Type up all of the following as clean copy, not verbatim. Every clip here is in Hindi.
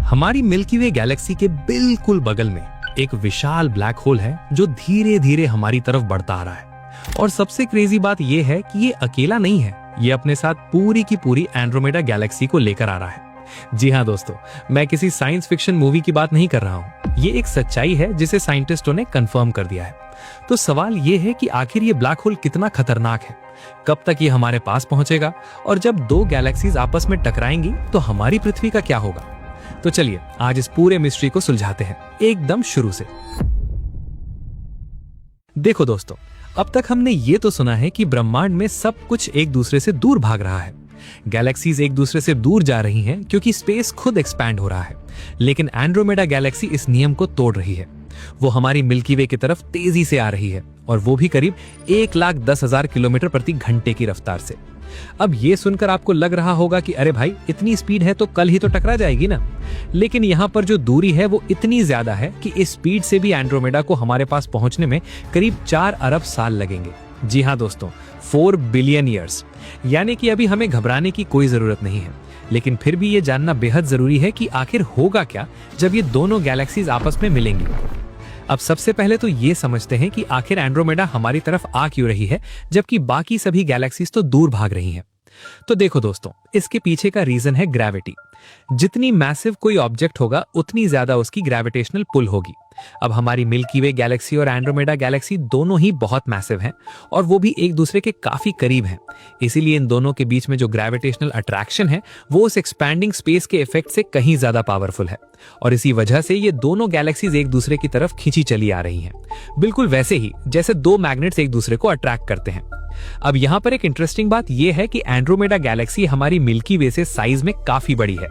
हमारी मिल्की वे गैलेक्सी के बिल्कुल बगल में एक विशाल ब्लैक होल है जो धीरे धीरे हमारी तरफ बढ़ता आ रहा है। और सबसे क्रेजी बात यह है कि ये अकेला नहीं है, ये अपने साथ पूरी की पूरी एंड्रोमेडा गैलेक्सी को लेकर आ रहा है। जी हाँ दोस्तों, मैं किसी साइंस फिक्शन मूवी की बात नहीं कर रहा हूँ, ये एक सच्चाई है जिसे साइंटिस्टों ने कंफर्म कर दिया है। तो सवाल ये है कि आखिर ये ब्लैक होल कितना खतरनाक है, कब तक ये हमारे पास पहुंचेगा, और जब दो गैलेक्सीज आपस में टकराएंगी तो हमारी पृथ्वी का क्या होगा। तो चलिए आज इस पूरे मिस्ट्री को सुलझाते हैं एकदम शुरू से। देखो दोस्तों, अब तक हमने ये तो सुना है कि ब्रह्मांड में सब कुछ एक दूसरे से दूर भाग रहा है, गैलेक्सीज एक दूसरे से दूर जा रही हैं क्योंकि स्पेस खुद एक्सपैंड हो रहा है। लेकिन एंड्रोमेडा गैलेक्सी इस नियम को तोड़ रही है, वो हमारी मिल्की वे की तरफ तेजी से आ रही है, और वो भी करीब 1,10,000 किलोमीटर प्रति घंटे की रफ्तार से। अब ये सुनकर आपको लग रहा होगा कि अरे भाई, इतनी स्पीड है तो कल ही तो टकरा जाएगी ना। लेकिन यहाँ पर जो दूरी है वो इतनी ज्यादा है कि इस स्पीड से भी एंड्रोमेडा को हमारे पास पहुंचने में करीब 4 अरब साल लगेंगे। जी हाँ दोस्तों, 4 बिलियन ईयर्स। यानी कि अभी हमें घबराने की कोई जरूरत नहीं है। लेकिन फिर भी ये जानना बेहद जरूरी है कि आखिर होगा क्या जब ये दोनों गैलेक्सीज आपस में मिलेंगी। अब सबसे पहले तो ये समझते हैं कि आखिर एंड्रोमेडा हमारी तरफ आ क्यों रही है जबकि बाकी सभी गैलेक्सीज तो दूर भाग रही हैं। तो देखो दोस्तों, इसके पीछे का रीजन है ग्रेविटी। जितनी मैसिव कोई ऑब्जेक्ट होगा उतनी ज्यादा उसकी ग्रेविटेशनल पुल होगी। अब हमारी मिल्की वे गैलेक्सी और एंड्रोमेडा गैलेक्सी दोनों ही बहुत मैसिव हैं, और वो भी एक दूसरे के काफी करीब हैं। इसीलिए इन दोनों के बीच में जो ग्रेविटेशनल अट्रैक्शन है वो उस एक्सपैंडिंग स्पेस के इफेक्ट से कहीं ज्यादा पावरफुल है, और इसी वजह से ये दोनों गैलेक्सीज एक दूसरे की तरफ खींची चली आ रही हैं, बिल्कुल वैसे ही जैसे दो मैग्नेट्स एक दूसरे को अट्रैक्ट करते हैं। अब यहाँ पर एक इंटरेस्टिंग बात यह है कि एंड्रोमेडा गैलेक्सी हमारी मिल्की वे से साइज में काफी बड़ी है।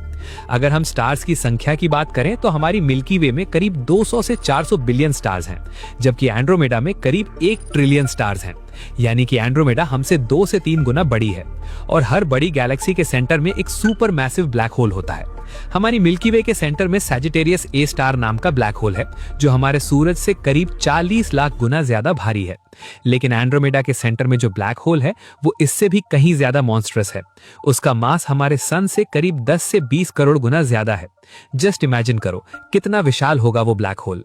अगर हम स्टार्स की संख्या की बात करें तो हमारी मिल्की वे में करीब 200 से 400 बिलियन स्टार्स हैं, जबकि एंड्रोमेडा में करीब 1 ट्रिलियन स्टार्स हैं। यानी कि एंड्रोमेडा हमसे 2 से 3 गुना बड़ी है, और हर बड़ी गैलेक्सी के सेंटर में एक सुपर मैसिव ब्लैक होल होता है। हमारी मिल्की वे के सेंटर में सैजिटेरियस ए स्टार नाम का ब्लैक होल है, जो हमारे सूरज से करीब 40 लाख गुना ज्यादा भारी है। लेकिन एंड्रोमेडा के सेंटर में जो ब्लैक होल है वो इससे भी कहीं ज्यादा मॉन्स्ट्रस है। उसका मास हमारे सन से करीब 10 से 20 करोड़ गुना ज्यादा है। जस्ट इमेजिन करो कितना विशाल होगा वो ब्लैक होल।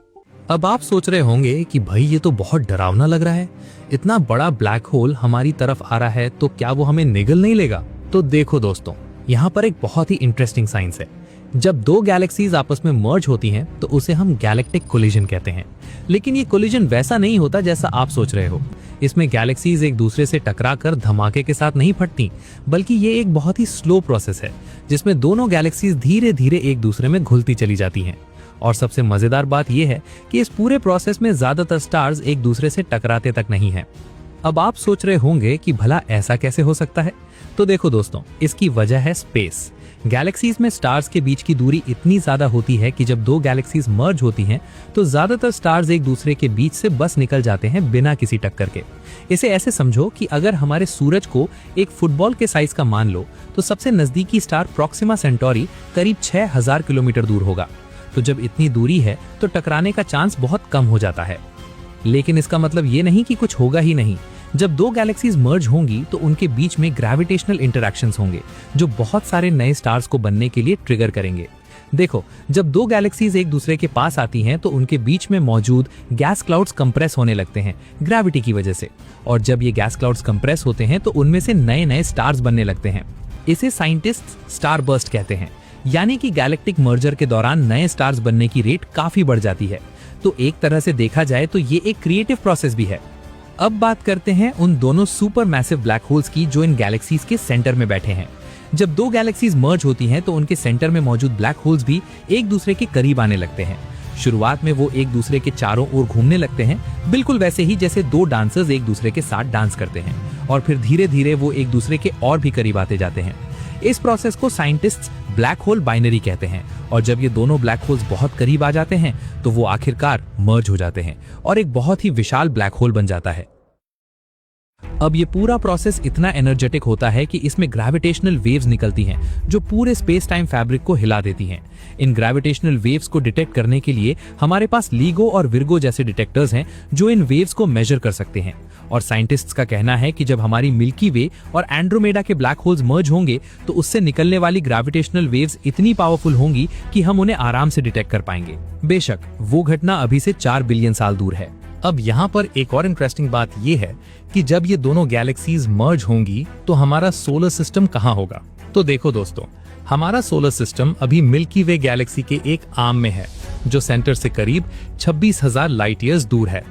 अब आप सोच रहे होंगे कि भाई ये तो बहुत डरावना लग रहा है, इतना बड़ा ब्लैक होल हमारी तरफ आ रहा है तो क्या वो हमें निगल नहीं लेगा। तो देखो दोस्तों, यहाँ पर एक बहुत ही इंटरेस्टिंग साइंस है। जब दो गैलेक्सीज आपस में मर्ज होती हैं तो उसे हम गैलेक्टिक कोलिजन कहते हैं। लेकिन ये कोलिजन वैसा नहीं होता जैसा आप सोच रहे हो। इसमें गैलेक्सीज एक दूसरे से टकराकर धमाके के साथ नहीं फटती, बल्कि ये एक बहुत ही स्लो प्रोसेस है जिसमें दोनों गैलेक्सीज धीरे धीरे एक दूसरे में घुलती चली जाती हैं। और सबसे मजेदार बात यह है कि इस पूरे प्रोसेस में ज्यादातर स्टार्स एक दूसरे से टकराते तक नहीं हैं। अब आप सोच रहे होंगे कि भला ऐसा कैसे हो सकता है। तो देखो दोस्तों, इसकी वजह है स्पेस। गैलेक्सीज में स्टार्स के बीच की दूरी इतनी ज्यादा होती है कि जब दो गैलेक्सीज मर्ज होती हैं तो ज्यादातर स्टार्स एक दूसरे के बीच से बस निकल जाते हैं बिना किसी टक्कर के। इसे ऐसे समझो कि अगर हमारे सूरज को एक फुटबॉल के साइज का मान लो तो सबसे नजदीकी स्टार प्रोक्सिमा सेंटोरी करीब 6000 किलोमीटर दूर होगा। तो जब इतनी दूरी है तो टकराने का चांस बहुत कम हो जाता है। लेकिन इसका मतलब ये नहीं कि कुछ होगा ही नहीं। जब दो गैलेक्सीज मर्ज होंगी तो उनके बीच में ग्रेविटेशनल इंटरैक्शंस होंगे जो बहुत सारे नए स्टार्स को बनने के लिए ट्रिगर करेंगे। देखो, जब दो गैलेक्सीज एक दूसरे के पास आती हैं तो उनके बीच में मौजूद गैस क्लाउड्स कंप्रेस होने लगते हैं ग्रेविटी की वजह से, और जब ये गैस क्लाउड्स कंप्रेस होते हैं तो उनमें से नए नए स्टार्स बनने लगते हैं। इसे साइंटिस्ट स्टार बर्स्ट कहते हैं। यानी कि गैलेक्टिक मर्जर के दौरान नए स्टार्स बनने की रेट काफी बढ़ जाती है। तो एक तरह से देखा जाए तो ये एक क्रिएटिव प्रोसेस भी है। अब बात करते हैं उन दोनों सुपर मैसिव ब्लैक होल्स की जो इन गैलेक्सीज के सेंटर में बैठे हैं। जब दो गैलेक्सीज मर्ज होती हैं तो उनके सेंटर में मौजूद ब्लैक होल्स भी एक दूसरे के करीब आने लगते हैं। शुरुआत में वो एक दूसरे के चारों ओर घूमने लगते हैं, बिल्कुल वैसे ही जैसे दो डांसर्स एक दूसरे के साथ डांस करते हैं, और फिर धीरे धीरे वो एक दूसरे के और भी करीब आते जाते हैं। इस प्रोसेस को साइंटिस्ट्स ब्लैक होल बाइनरी कहते हैं, और जब ये दोनों ब्लैक होल्स बहुत करीब आ जाते हैं तो वो आखिरकार मर्ज हो जाते हैं और एक बहुत ही विशाल ब्लैक होल बन जाता है। अब ये पूरा प्रोसेस इतना एनर्जेटिक होता है कि इसमें ग्रेविटेशनल वेव्स निकलती हैं जो पूरे स्पेस टाइम फैब्रिक को हिला देती हैं। इन ग्रेविटेशनल वेव्स को डिटेक्ट करने के लिए हमारे पास लीगो और विर्गो जैसे डिटेक्टर्स हैं जो इन वेव्स को मेजर कर सकते हैं। और साइंटिस्ट्स का कहना है कि जब हमारी मिल्की वे और एंड्रोमेडा के ब्लैक होल्स मर्ज होंगे तो उससे निकलने वाली ग्रेविटेशनल वेव्स इतनी पावरफुल होंगी कि हम उन्हें आराम से डिटेक्ट कर पाएंगे। बेशक वो घटना अभी से 4 बिलियन साल दूर है। अब यहाँ पर एक और इंटरेस्टिंग बात यह है कि जब ये दोनों गैलेक्सीज मर्ज होंगी तो हमारा सोलर सिस्टम कहाँ होगा। तो देखो दोस्तों, हमारा सोलर सिस्टम अभी मिल्की वे गैलेक्सी के एक आर्म में है जो सेंटर से करीब 26,000 लाइट ईयर्स दूर है।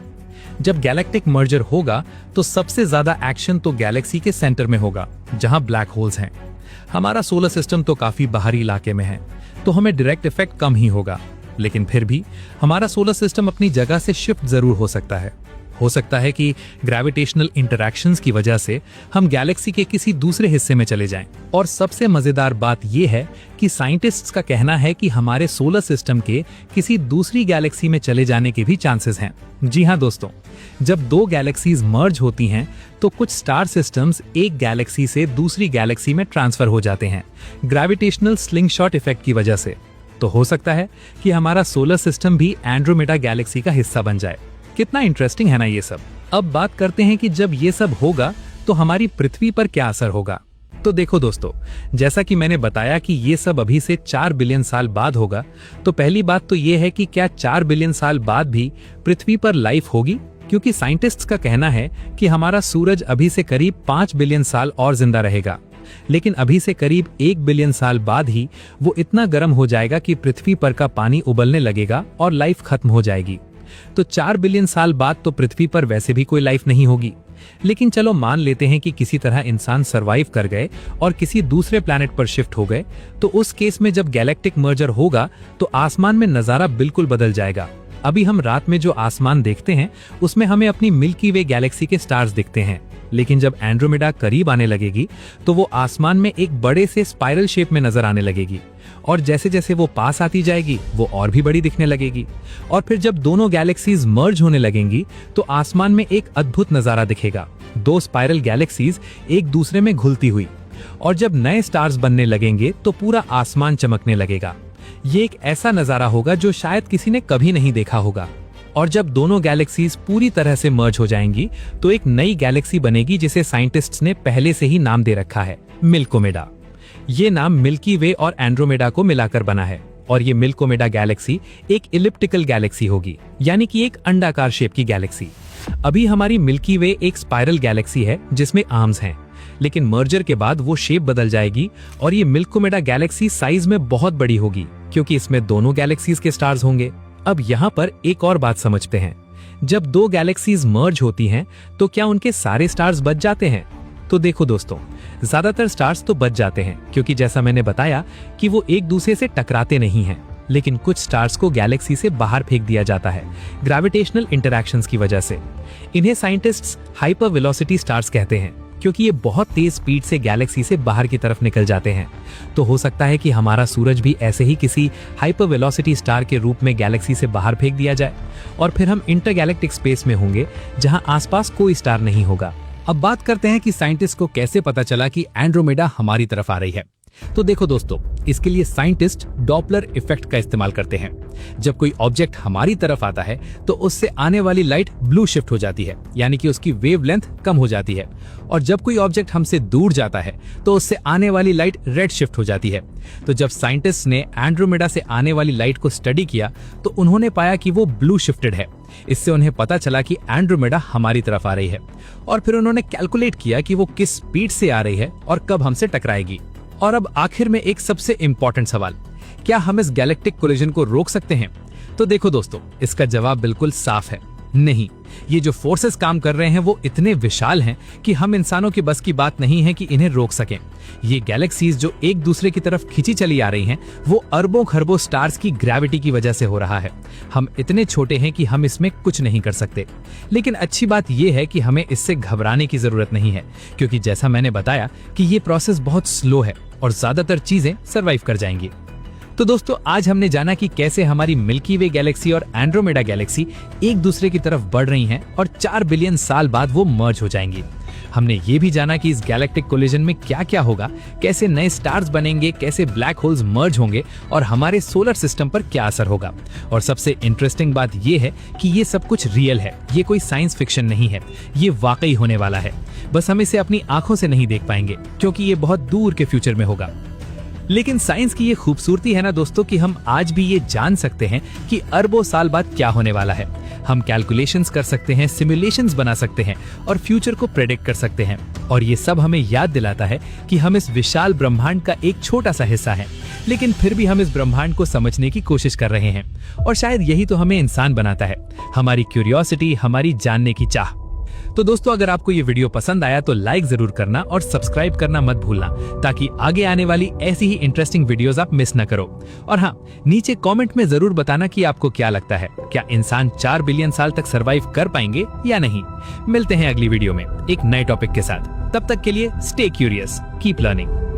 जब गैलेक्टिक मर्जर होगा तो सबसे ज्यादा एक्शन तो गैलेक्सी के सेंटर में होगा जहां ब्लैक होल्स हैं। हमारा सोलर सिस्टम तो काफी बाहरी इलाके में है तो हमें डायरेक्ट इफेक्ट कम ही होगा, लेकिन फिर भी हमारा सोलर सिस्टम अपनी जगह से शिफ्ट जरूर हो सकता है। हो सकता है कि ग्रेविटेशनल इंटरैक्शंस की वजह से हम गैलेक्सी के किसी दूसरे हिस्से में चले जाएं। और सबसे मजेदार बात यह है कि साइंटिस्ट्स का कहना है कि हमारे सोलर सिस्टम के किसी दूसरी गैलेक्सी में चले जाने के भी चांसेस हैं। जी हाँ दोस्तों, जब दो गैलेक्सीज मर्ज होती हैं तो कुछ स्टार सिस्टम्स एक गैलेक्सी से दूसरी गैलेक्सी में ट्रांसफर हो जाते हैं ग्रेविटेशनल स्लिंगशॉट इफेक्ट की वजह से। तो हो सकता है कि हमारा सोलर सिस्टम भी एंड्रोमेडा गैलेक्सी का हिस्सा बन जाए। कितना इंटरेस्टिंग है ना ये सब। अब बात करते हैं कि जब ये सब होगा तो हमारी पृथ्वी पर क्या असर होगा। तो देखो दोस्तों, जैसा कि मैंने बताया कि ये सब अभी से 4 बिलियन साल बाद होगा, तो पहली बात तो ये है कि क्या 4 बिलियन साल बाद भी पृथ्वी पर लाइफ होगी, क्योंकि साइंटिस्ट्स का कहना है कि हमारा सूरज अभी से करीब 5 बिलियन साल और जिंदा रहेगा, लेकिन अभी से करीब 1 बिलियन साल बाद ही वो इतना गर्म हो जाएगा कि पृथ्वी पर का पानी उबलने लगेगा और लाइफ खत्म हो जाएगी। तो 4 बिलियन साल बाद तो पृथ्वी पर वैसे भी कोई लाइफ नहीं होगी। लेकिन चलो मान लेते हैं कि किसी तरह इंसान सरवाइव कर गए और किसी दूसरे प्लैनेट पर शिफ्ट हो गए, तो उस केस में जब गैलेक्टिक मर्जर होगा तो आसमान में नजारा बिल्कुल बदल जाएगा। अभी हम रात में जो आसमान देखते हैं उसमें हमें अपनी मिल्की वे गैलेक्सी के स्टार्स दिखते हैं, लेकिन जब एंड्रोमेडा करीब आने लगेगी तो वो आसमान में एक बड़े से स्पाइरल शेप में नजर आने लगेगी, और जैसे जैसे वो पास आती जाएगी वो और भी बड़ी दिखने लगेगी। और फिर जब दोनों गैलेक्सीज मर्ज होने लगेंगी तो आसमान में एक अद्भुत नजारा दिखेगा, 2 स्पाइरल गैलेक्सीज एक दूसरे में घुलती हुई। और जब नए स्टार्स बनने लगेंगे तो पूरा आसमान चमकने लगेगा। ये एक ऐसा नजारा होगा जो शायद किसी ने कभी नहीं देखा होगा। और जब दोनों गैलेक्सीज पूरी तरह से मर्ज हो जाएंगी तो एक नई गैलेक्सी बनेगी जिसे साइंटिस्ट्स ने पहले से ही नाम दे रखा है, मिल्कोमेडा। ये नाम मिल्की वे और एंड्रोमेडा को मिलाकर बना है, और ये मिल्कोमेडा गैलेक्सी एक इलिप्टिकल गैलेक्सी होगी, यानी कि एक अंडाकार शेप की गैलेक्सी। अभी हमारी मिल्की वे एक स्पाइरल गैलेक्सी है जिसमें आर्म्स हैं, लेकिन मर्जर के बाद वो शेप बदल जाएगी और ये मिल्कोमेडा गैलेक्सी साइज में बहुत बड़ी होगी, क्योंकि इसमें दोनों गैलेक्सीज के स्टार्स होंगे। अब यहाँ पर एक और बात समझते हैं, जब 2 गैलेक्सीज मर्ज होती हैं तो क्या उनके सारे स्टार्स बच जाते हैं? तो देखो दोस्तों, ज्यादातर स्टार्स तो बच जाते हैं, क्योंकि जैसा मैंने बताया कि वो एक दूसरे से टकराते नहीं हैं। लेकिन कुछ स्टार्स को गैलेक्सी से बाहर फेंक दिया जाता है ग्रेविटेशनल इंटरैक्शंस की वजह से। इन्हें साइंटिस्ट्स हाइपर वेलोसिटी स्टार्स कहते हैं, क्योंकि ये बहुत तेज स्पीड से गैलेक्सी से बाहर की तरफ निकल जाते हैं। तो हो सकता है कि हमारा सूरज भी ऐसे ही किसी हाइपर वेलोसिटी स्टार के रूप में गैलेक्सी से बाहर फेंक दिया जाए, और फिर हम इंटरगैलेक्टिक स्पेस में होंगे जहां आसपास कोई स्टार नहीं होगा। अब बात करते हैं कि साइंटिस्ट को कैसे पता चला कि एंड्रोमेडा हमारी तरफ आ रही है। तो देखो दोस्तों, इसके लिए साइंटिस्ट डॉपलर इफेक्ट का इस्तेमाल करते हैं। जब कोई ऑब्जेक्ट हमारी तरफ आता है तो उससे आने वाली लाइट ब्लू शिफ्ट हो जाती है, यानी कि उसकी वेवलेंथ कम हो जाती है। और जब कोई ऑब्जेक्ट हमसे दूर जाता है तो उससे आने वाली लाइट रेड शिफ्ट हो जाती है। तो जब साइंटिस्ट ने एंड्रोमेडा से आने वाली लाइट को स्टडी किया तो उन्होंने पाया कि वो ब्लू शिफ्टेड है। इससे उन्हें पता चला कि एंड्रोमेडा हमारी तरफ आ रही है, और फिर उन्होंने कैलकुलेट किया कि वो किस स्पीड से आ रही है और कब हमसे टकराएगी। और अब आखिर में एक सबसे इंपॉर्टेंट सवाल, क्या हम इस गैलेक्टिक कोलिजन को रोक सकते हैं? तो देखो दोस्तों, इसका जवाब बिल्कुल साफ है, नहीं। ये जो फोर्सेस काम कर रहे हैं वो इतने विशाल हैं कि हम इंसानों की बस की बात नहीं है कि इन्हें रोक सकें। ये गैलेक्सीज जो एक दूसरे की तरफ खींची चली आ रही हैं, वो अरबों खरबों स्टार्स की ग्रेविटी की वजह से हो रहा है। हम इतने छोटे हैं कि हम इसमें कुछ नहीं कर सकते। लेकिन अच्छी बात यह है कि हमें इससे घबराने की जरूरत नहीं है, क्योंकि जैसा मैंने बताया कि ये प्रोसेस बहुत स्लो है और ज्यादातर चीजें सरवाइव कर जाएंगी। तो दोस्तों, आज हमने जाना कि कैसे हमारी मिल्की वे गैलेक्सी और एंड्रोमेडा गैलेक्सी एक दूसरे की तरफ बढ़ रही हैं और 4 बिलियन साल बाद वो मर्ज हो जाएंगी। हमने ये भी जाना कि इस गैलेक्टिक कोलिजन में क्या क्या होगा, कैसे नए स्टार्स बनेंगे, कैसे ब्लैक होल्स मर्ज होंगे और हमारे सोलर सिस्टम पर क्या असर होगा। और सबसे इंटरेस्टिंग बात ये है कि ये सब कुछ रियल है, ये कोई साइंस फिक्शन नहीं है, ये वाकई होने वाला है। बस हम इसे अपनी आंखों से नहीं देख पाएंगे क्योंकि ये बहुत दूर के फ्यूचर में होगा। लेकिन साइंस की ये खूबसूरती है ना दोस्तों कि हम आज भी ये जान सकते हैं कि अरबों साल बाद क्या होने वाला है। हम कैलकुलेशंस कर सकते हैं, सिमुलेशंस बना सकते हैं और फ्यूचर को प्रेडिक्ट कर सकते हैं। और ये सब हमें याद दिलाता है कि हम इस विशाल ब्रह्मांड का एक छोटा सा हिस्सा हैं, लेकिन फिर भी हम इस ब्रह्मांड को समझने की कोशिश कर रहे हैं। और शायद यही तो हमें इंसान बनाता है, हमारी क्यूरियोसिटी, हमारी जानने की चाह। तो दोस्तों, अगर आपको ये वीडियो पसंद आया तो लाइक जरूर करना और सब्सक्राइब करना मत भूलना, ताकि आगे आने वाली ऐसी ही इंटरेस्टिंग वीडियोस आप मिस न करो। और हाँ, नीचे कमेंट में जरूर बताना कि आपको क्या लगता है, क्या इंसान 4 बिलियन साल तक सरवाइव कर पाएंगे या नहीं। मिलते हैं अगली वीडियो में एक नए टॉपिक के साथ। तब तक के लिए स्टे क्यूरियस, कीप लर्निंग।